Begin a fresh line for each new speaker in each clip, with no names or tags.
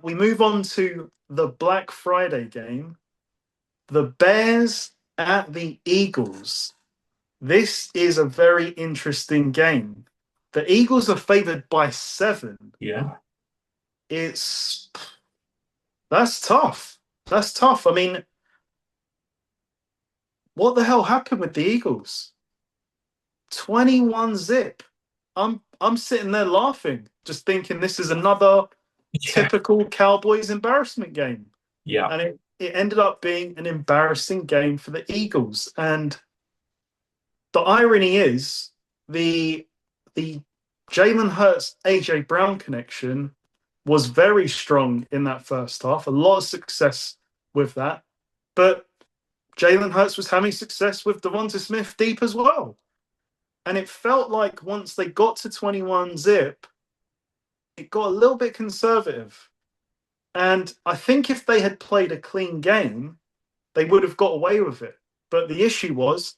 we move on to the Black Friday game. The Bears at the Eagles. This is a very interesting game. The Eagles are favored by 7.
Yeah.
It's That's tough. That's tough. I mean, what the hell happened with the Eagles? 21 zip. I'm sitting there laughing, just thinking this is another
Yeah.
typical Cowboys embarrassment game.
Yeah.
And it ended up being an embarrassing game for the Eagles. And the irony is the Jalen Hurts AJ Brown connection was very strong in that first half. A lot of success with that, but Jalen Hurts was having success with Devonta Smith deep as well. And it felt like once they got to 21 zip, it got a little bit conservative. And I think if they had played a clean game, they would have got away with it. But the issue was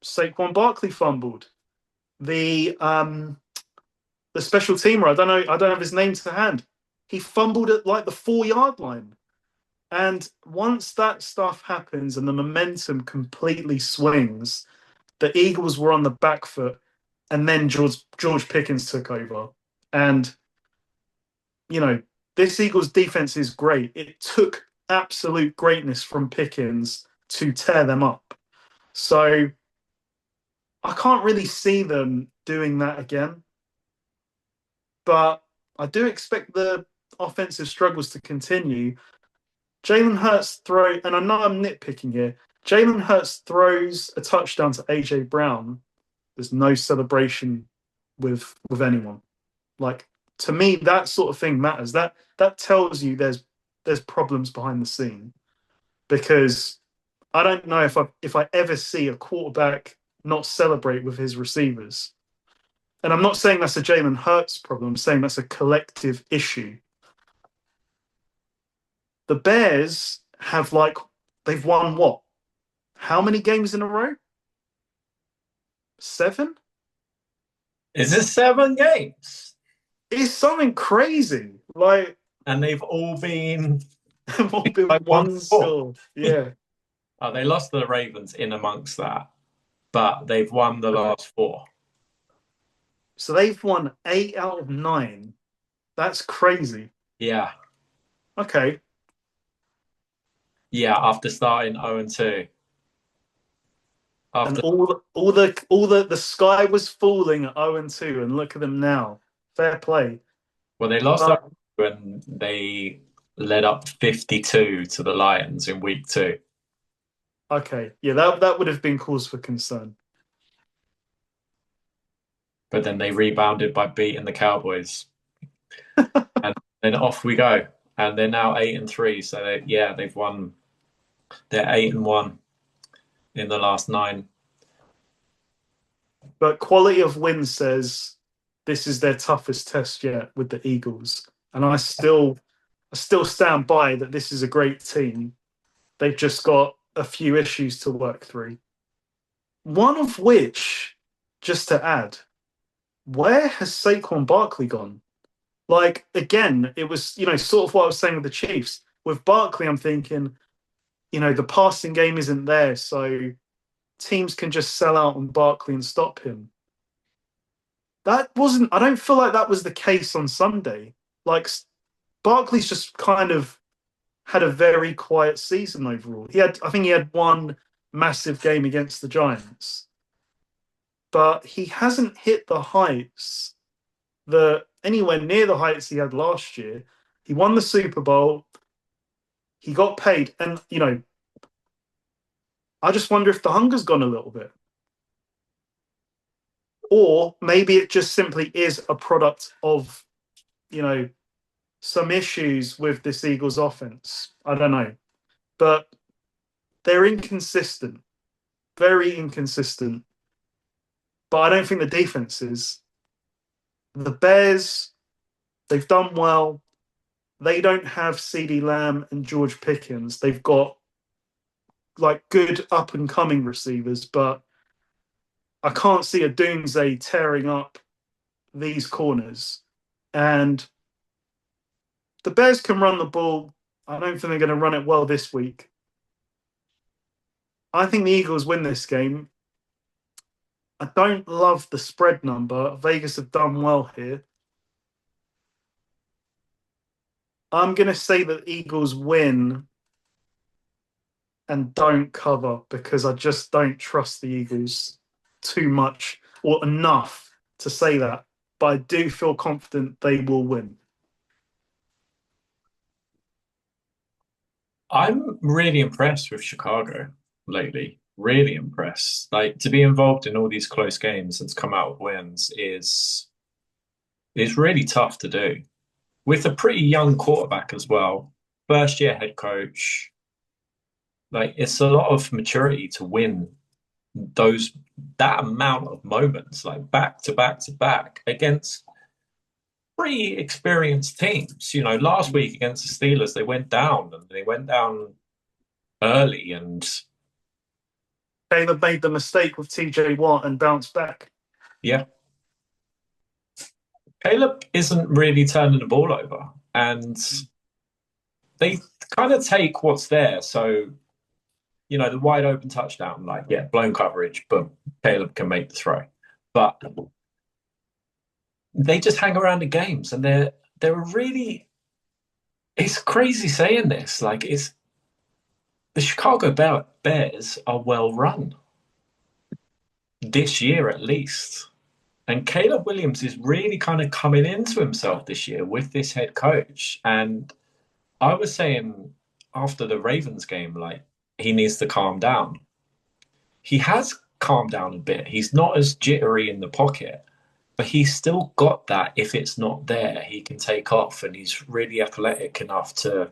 Saquon Barkley fumbled. The special teamer, I don't have his name to hand. He fumbled at like the 4 yard line. And once that stuff happens and the momentum completely swings, the Eagles were on the back foot, and then George Pickens took over. And you know, this Eagles defense is great. It took absolute greatness from Pickens to tear them up. So I can't really see them doing that again. But I do expect the offensive struggles to continue. Jalen Hurts and I know I'm nitpicking here. Jalen Hurts throws a touchdown to AJ Brown. There's no celebration with anyone. Like, to me, that sort of thing matters. That tells you there's problems behind the scene, because I don't know if I ever see a quarterback not celebrate with his receivers. And I'm not saying that's a Jalen Hurts problem. I'm saying that's a collective issue. The Bears they've won what? How many games in a row? 7?
Is this 7 games?
It's something crazy. Like,
And they've all been
they've all been
like one
one
four.
score. Yeah.
Oh, they lost to the Ravens in amongst that, but they've won the
Okay.
last 4.
So they've won 8 out of 9. That's crazy.
Yeah.
Okay.
Yeah, after starting 0-2.
And
After
all the sky was falling at 0-2, and look at them now. Fair play.
well, they lost
But
when they led up 52 to the Lions in week 2.
okay, yeah, that would have been cause for concern.
But then they rebounded by beating the Cowboys. And then off we go. And they're now 8-3. So they've won. They're 8-1 in the last 9.
But quality of win says this is their toughest test yet with the Eagles. And I still stand by that this is a great team. They've just got a few issues to work through. One of which, just to add, where has Saquon Barkley gone? Like, again, it was, sort of what I was saying with the Chiefs. With Barkley, I'm thinking, the passing game isn't there, so teams can just sell out on Barkley and stop him. I don't feel like that was the case on Sunday. Like, Barkley's just kind of had a very quiet season overall. I think he had one massive game against the Giants, but he hasn't hit the heights anywhere near the heights he had last year. He won the Super Bowl. He got paid, and I just wonder if the hunger's gone a little bit, or maybe it just simply is a product of some issues with this Eagles offense. I don't know, but they're inconsistent, very inconsistent. But I don't think the defense is. The Bears, they've done well. They don't have CeeDee Lamb and George Pickens. They've got like good up and coming receivers, but I can't see a Doomsday tearing up these corners. And the Bears can run the ball. I don't think they're going to run it well this week. I think the Eagles win this game. I don't love the spread number. Vegas have done well here. I'm going to say that Eagles win and don't cover because I just don't trust the Eagles too much or enough to say that. But I do feel confident they will win.
I'm really impressed with Chicago lately. Really impressed. Like to be involved in all these close games and to come out with wins is really tough to do. With a pretty young quarterback as well, first year head coach. Like it's a lot of maturity to win that amount of moments, like back to back to back against pretty experienced teams. Last week against the Steelers, they went down and they went down early and
Caleb made the mistake with TJ Watt and bounced back.
yeah. Caleb isn't really turning the ball over and they kind of take what's there. So, the wide open touchdown, like, yeah, blown coverage, but Caleb can make the throw. But they just hang around in games and they're really, it's crazy saying this. Like, it's the Chicago Bears are well run this year at least. And Caleb Williams is really kind of coming into himself this year with this head coach. And I was saying after the Ravens game, like, he needs to calm down. He has calmed down a bit. He's not as jittery in the pocket, but he's still got that. If it's not there, he can take off, and he's really athletic enough to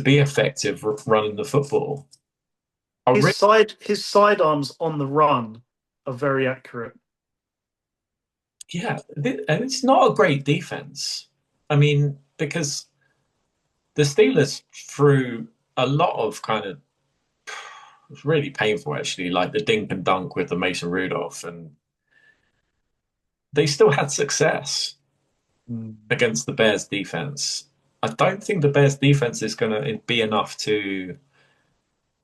be effective running the football.
His sidearms on the run are very accurate.
Yeah, and it's not a great defense. I mean, because the Steelers threw a lot of kind of, it was really painful actually, like the dink and dunk with the Mason Rudolph, and they still had success against the Bears defense. I don't think the Bears defense is going to be enough to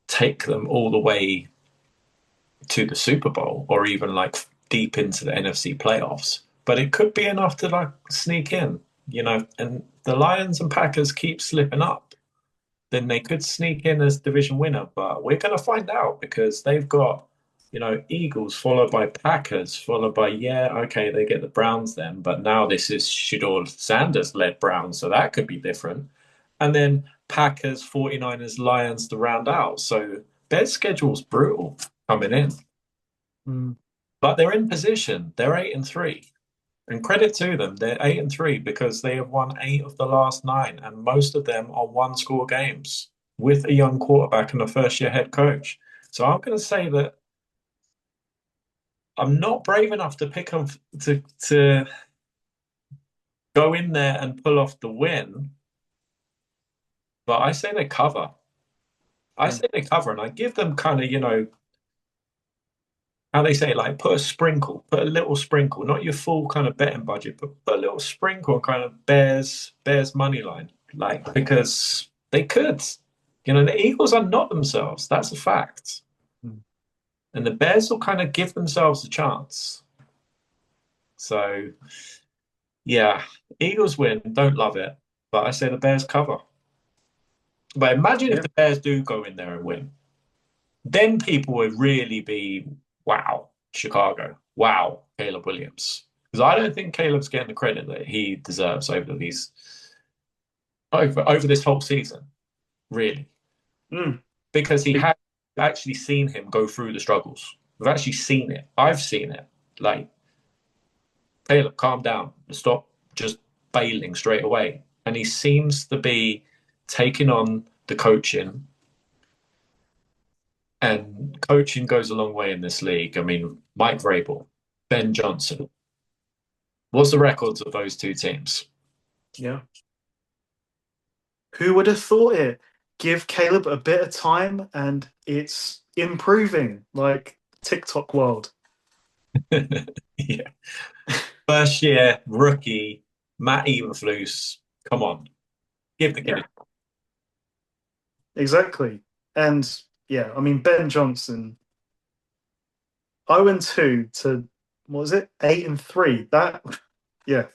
take them all the way to the Super Bowl or even like deep into the NFC playoffs, but it could be enough to like sneak in, and the Lions and Packers keep slipping up. Then they could sneak in as division winner, but we're going to find out because they've got, Eagles followed by Packers, followed by, they get the Browns then, but now this is Shedeur Sanders-led Browns, so that could be different. And then Packers, 49ers, Lions to round out. So their schedule's brutal coming in. But they're in position. They're 8-3. And credit to them, they're 8-3 because they have won 8 of the last 9, and most of them are one-score games with a young quarterback and a first-year head coach. So I'm going to say that I'm not brave enough to pick them to go in there and pull off the win, but I say they cover. I say they cover, and I give them kind of, how they say, like, put a little sprinkle, not your full kind of betting budget, but put a little sprinkle on kind of Bears money line, like, because they could. The Eagles are not themselves. That's a fact. And the Bears will kind of give themselves a chance. So, yeah, Eagles win. Don't love it, but I say the Bears cover. But imagine if the Bears do go in there and win. Then people would really be, wow, Chicago. Wow, Caleb Williams. Because I don't think Caleb's getting the credit that he deserves over this whole season, really. Because he had actually seen him go through the struggles. We've actually seen it. I've seen it. Like, Caleb, calm down. Stop just bailing straight away. And he seems to be taking on the coaching. And coaching goes a long way in this league. I mean, Mike Vrabel, Ben Johnson. What's the records of those two teams?
Yeah. Who would have thought it? Give Caleb a bit of time and it's improving, like TikTok world.
Yeah. First year rookie, Matt Eberflus Come on, give the kid.
Yeah. Exactly. And yeah, I mean Ben Johnson, 0-2 to what was it? 8-3. That yeah,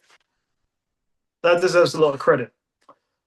that deserves a lot of credit.